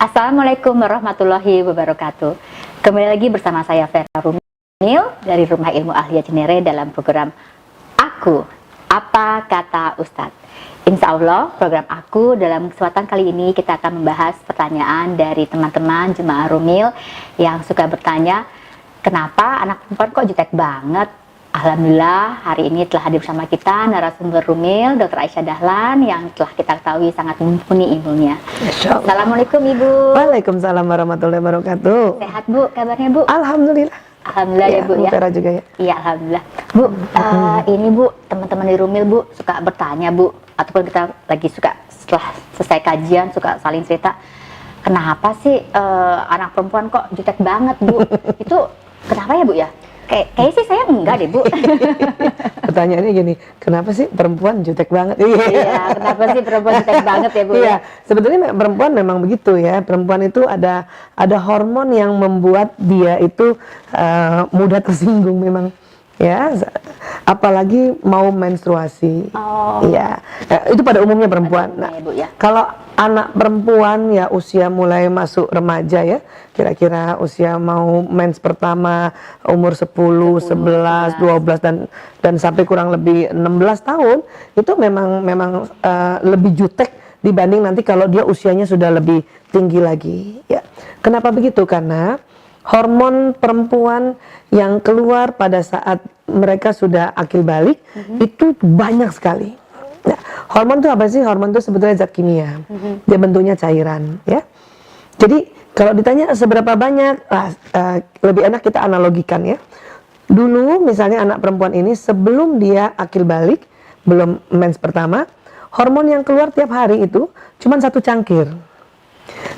Assalamualaikum warahmatullahi wabarakatuh. Kembali lagi bersama saya Vera Rumil dari Rumah Ilmu Ahliya Cinere dalam program Aku, Apa Kata Ustadz. Insya Allah program Aku dalam kesempatan kali ini kita akan membahas pertanyaan dari teman-teman jemaah Rumil yang suka bertanya, kenapa anak perempuan kok jutek banget? Alhamdulillah hari ini telah hadir bersama kita narasumber Rumil, Dr. Aisyah Dahlan yang telah kita ketahui sangat mumpuni ilmunya. Assalamualaikum Ibu. Waalaikumsalam warahmatullahi wabarakatuh. Sehat Bu, kabarnya Bu? Alhamdulillah. Alhamdulillah ya Bu ya. Vera juga ya. Iya alhamdulillah. Bu, ini Bu teman-teman di Rumil Bu suka bertanya Bu, ataupun kita lagi suka setelah selesai kajian suka saling cerita, kenapa sih anak perempuan kok jutek banget Bu? Itu kenapa ya Bu ya? Kayaknya sih saya enggak deh Bu. Pertanyaannya gini, kenapa sih perempuan jutek banget? Iya, kenapa sih perempuan jutek banget ya Bu? Iya, sebetulnya perempuan memang begitu ya. Perempuan itu ada hormon yang membuat dia itu mudah tersinggung memang. Ya, apalagi mau menstruasi. Oh. Iya, itu pada umumnya perempuan. Nah, ya, Bu, ya. kalau anak perempuan ya usia mulai masuk remaja ya, kira-kira usia mau mens pertama umur 10, 11, 12 dan sampai kurang lebih 16 tahun, itu memang lebih jutek dibanding nanti kalau dia usianya sudah lebih tinggi lagi ya. Kenapa begitu? Karena hormon perempuan yang keluar pada saat mereka sudah akil balik itu banyak sekali. Nah, hormon itu apa sih? Hormon itu sebetulnya zat kimia. Dia bentuknya cairan, ya. Jadi kalau ditanya seberapa banyak, lebih enak kita analogikan ya. Dulu misalnya anak perempuan ini sebelum dia akil balik, belum mens pertama, hormon yang keluar tiap hari itu cuma 1 cangkir.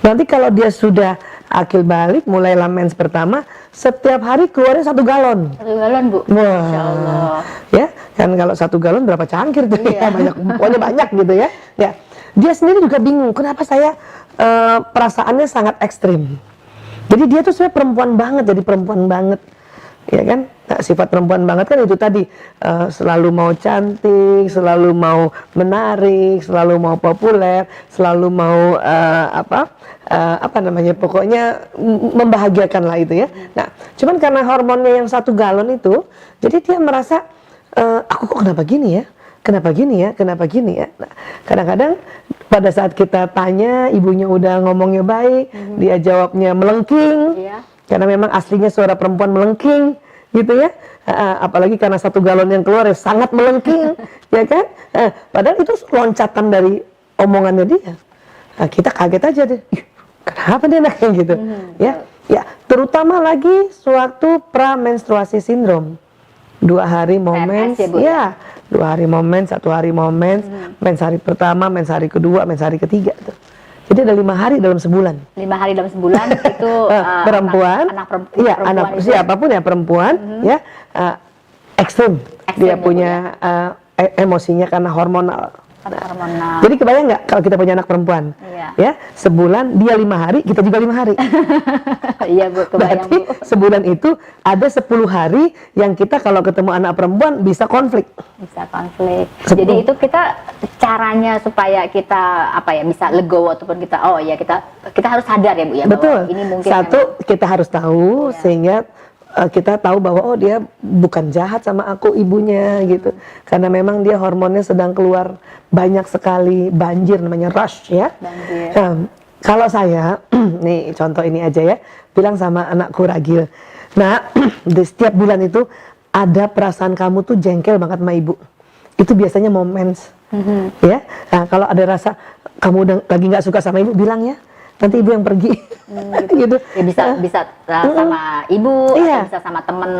Nanti kalau dia sudah akil balik, mulai mens pertama, setiap hari keluarnya 1 galon. 1 galon Bu? Wah, Masya Allah. Ya, kan kalau 1 galon berapa cangkir tuh? Iya. Ya, pokoknya banyak gitu ya. Ya, dia sendiri juga bingung, kenapa saya perasaannya sangat ekstrim. Jadi dia tuh sebenarnya perempuan banget, jadi perempuan banget. Ya kan, nah, sifat perempuan banget kan itu tadi, selalu mau cantik, selalu mau menarik, selalu mau populer, selalu mau apa namanya, pokoknya membahagiakan lah itu ya. Nah, cuman karena hormonnya yang 1 galon itu, jadi dia merasa aku kok kenapa gini ya, kenapa gini ya, kenapa gini ya. Nah, kadang-kadang pada saat kita tanya, ibunya udah ngomongnya baik, dia jawabnya melengking. Karena memang aslinya suara perempuan melengking, gitu ya. Apalagi karena 1 galon yang keluar ya sangat melengking, ya kan. Padahal itu loncatan dari omongannya dia. Nah, kita kaget aja deh. Kenapa dia kayak gitu? Ya, terutama lagi sewaktu pramenstruasi sindrom. 2 hari mau mens, ya, 2 hari mau mens, 1 hari mau mens, mens hari pertama, mens hari kedua, mens hari ketiga tuh. Jadi ada 5 hari dalam sebulan. 5 hari dalam sebulan itu perempuan, anak perempuan, iya, anak siapapun ya perempuan, ya, ekstrim dia punya emosinya karena hormonal. Hormonal. Jadi kebayang nggak kalau kita punya anak perempuan, ya, sebulan dia 5 hari, kita juga 5 hari. Iya Bu, kebayang Berarti Bu. sebulan itu ada 10 hari yang kita kalau ketemu anak perempuan bisa konflik. Bisa konflik. Jadi itu kita caranya supaya kita bisa legowo ataupun kita kita harus sadar ya Bu ya. Betul. Bahwa ini mungkin satu kita harus tahu sehingga kita tahu bahwa oh dia bukan jahat sama aku ibunya gitu. Karena memang dia hormonnya sedang keluar banyak sekali, banjir namanya rush ya. Banjir. Kalau saya nih contoh ini aja ya, bilang sama anakku Ragil. Nah, di setiap bulan itu ada perasaan kamu tuh jengkel banget sama ibu. Itu biasanya mau mens. Ya. Nah, kalau ada rasa kamu udah lagi nggak suka sama ibu, bilang ya. Nanti ibu yang pergi. Gitu. Ya, bisa sama ibu, atau bisa sama temen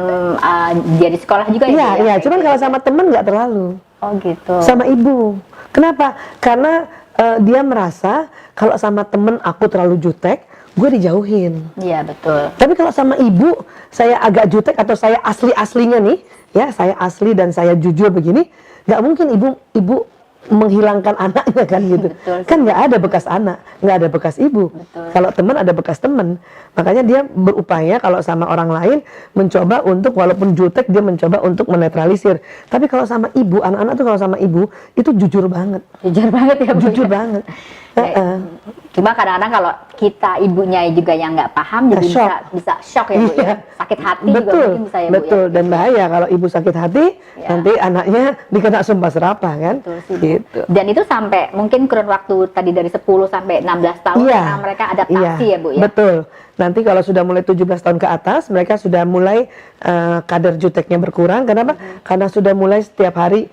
dia di sekolah juga ya. Iya, cuman kalau sama temen nggak terlalu. Oh gitu. Sama ibu. Kenapa? Karena dia merasa kalau sama temen aku terlalu jutek, gue dijauhin. Iya betul. Tapi kalau sama ibu, saya agak jutek atau saya aslinya nih, ya saya asli dan saya jujur begini, nggak mungkin ibu menghilangkan anaknya kan gitu. Betul, kan nggak ada bekas anak, nggak ada bekas ibu. Kalau teman ada bekas teman. Makanya dia berupaya kalau sama orang lain mencoba untuk walaupun jutek dia mencoba untuk menetralisir. Tapi kalau sama ibu, anak-anak tuh kalau sama ibu itu jujur banget. Jujur banget ya Bu. Jujur banget. Ya, cuma kadang-kadang kalau kita ibunya juga yang nggak paham jadi shock. bisa shock ya Bu Iya. ya. Sakit hati juga Betul, mungkin bisa ya Bu betul. ya. Dan bahaya kalau ibu sakit hati, Ya. nanti anaknya dikena sumpah serapah kan. Betul sih, Bu. Gitu. Dan itu sampai mungkin kurun waktu tadi dari 10 sampai 16 tahun Iya. karena mereka adaptasi ya Bu ya. Betul. Nanti kalau sudah mulai 17 tahun ke atas, mereka sudah mulai kadar juteknya berkurang. Kenapa? Karena sudah mulai setiap hari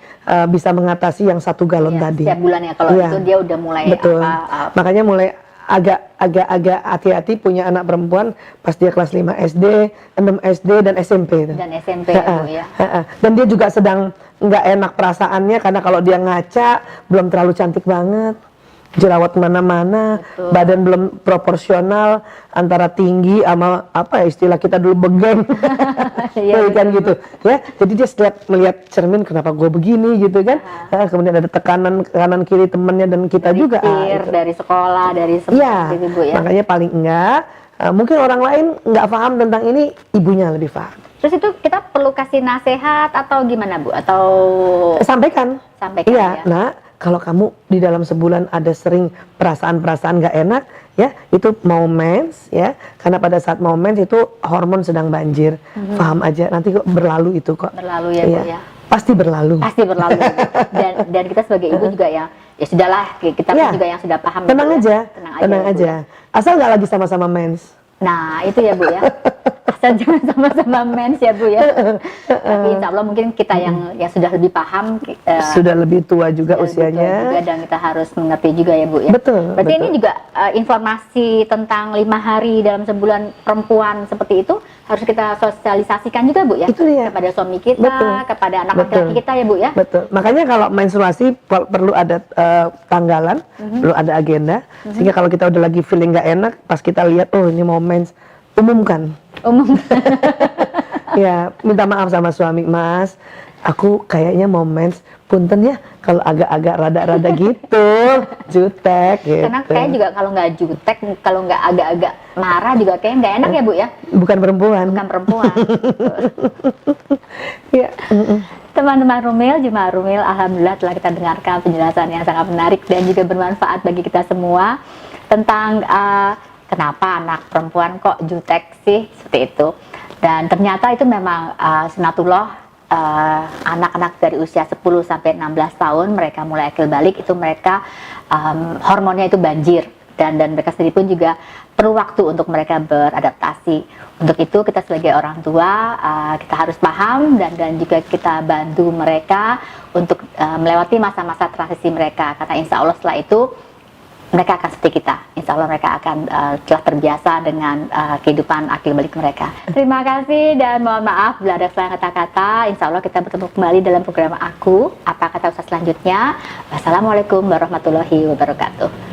bisa mengatasi yang 1 galon Iya, tadi. setiap bulan ya kalau Iya. itu dia udah mulai Betul. apa, Makanya mulai agak hati-hati punya anak perempuan pas dia kelas 5 SD, 6 SD dan SMP itu. dan SMP ya Bu ya. Dan dia juga sedang nggak enak perasaannya karena kalau dia ngaca belum terlalu cantik banget, jerawat mana-mana, Betul. badan belum proporsional antara tinggi sama apa ya istilah kita dulu begeng. Iya, Kan gitu ya. Jadi dia setiap melihat cermin kenapa gue begini gitu kan. Kemudian ada tekanan kanan kiri temennya dan kita Dari juga. peer, Gitu. dari sekolah, dari semua Iya, gitu Bu ya. makanya paling enggak mungkin orang lain nggak paham tentang ini, ibunya lebih paham. Terus itu kita perlu kasih nasihat atau gimana Bu? Atau Sampaikan. sampaikan Iya, ya? nah kalau kamu di dalam sebulan ada sering perasaan-perasaan nggak enak, ya itu mau mens, ya karena pada saat mau mens itu hormon sedang banjir, paham aja nanti kok berlalu itu kok. Berlalu ya Bu Iya, ya. pasti berlalu. Pasti berlalu. dan kita sebagai ibu juga ya sudahlah, kita Iya. juga yang sudah paham. Tenang gitu ya. aja, tenang ya, Bu, aja. ya. Asal nggak lagi sama-sama mens. Nah itu ya Bu ya. Asal jangan sama-sama mens ya Bu ya. Tapi insya Allah mungkin kita yang sudah lebih paham, Sudah lebih tua juga sudah lebih tua usianya. juga, dan kita harus mengerti juga ya Bu ya. Betul, Berarti betul. ini juga informasi tentang 5 hari dalam sebulan perempuan seperti itu harus kita sosialisasikan juga Bu ya. Itu dia. Kepada suami kita, Betul. kepada anak Betul. laki-laki kita ya Bu ya. Betul. Makanya kalau menstruasi perlu ada tanggalan, perlu ada agenda. Sehingga kalau kita udah lagi feeling nggak enak, pas kita lihat, oh ini mau mens, umumkan. Ya, minta maaf sama suami, Mas. Aku kayaknya mau mens, punten ya kalau agak-agak rada-rada gitu, jutek gitu. Karena kayak juga kalau nggak jutek, kalau nggak agak-agak marah juga kayaknya nggak enak ya Bu ya. Bukan perempuan. Bukan perempuan. Ya. Teman-teman Rumil, Jemaah Rumil, alhamdulillah telah kita dengarkan penjelasan yang sangat menarik dan juga bermanfaat bagi kita semua tentang kenapa anak perempuan kok jutek sih, seperti itu. Dan ternyata itu memang sunatullah. Anak-anak dari usia 10 sampai 16 tahun mereka mulai akil balik, itu mereka hormonnya itu banjir, dan mereka sendiri pun juga perlu waktu untuk mereka beradaptasi. Untuk itu kita sebagai orang tua kita harus paham dan juga kita bantu mereka untuk melewati masa-masa transisi mereka, karena insya Allah setelah itu mereka akan seperti kita. Insya Allah mereka akan telah terbiasa dengan kehidupan akil balik mereka. Terima kasih dan mohon maaf bila ada kesalahan kata-kata. Insya Allah kita bertemu kembali dalam program Aku, Apa Kata Ustaz selanjutnya. Wassalamualaikum warahmatullahi wabarakatuh.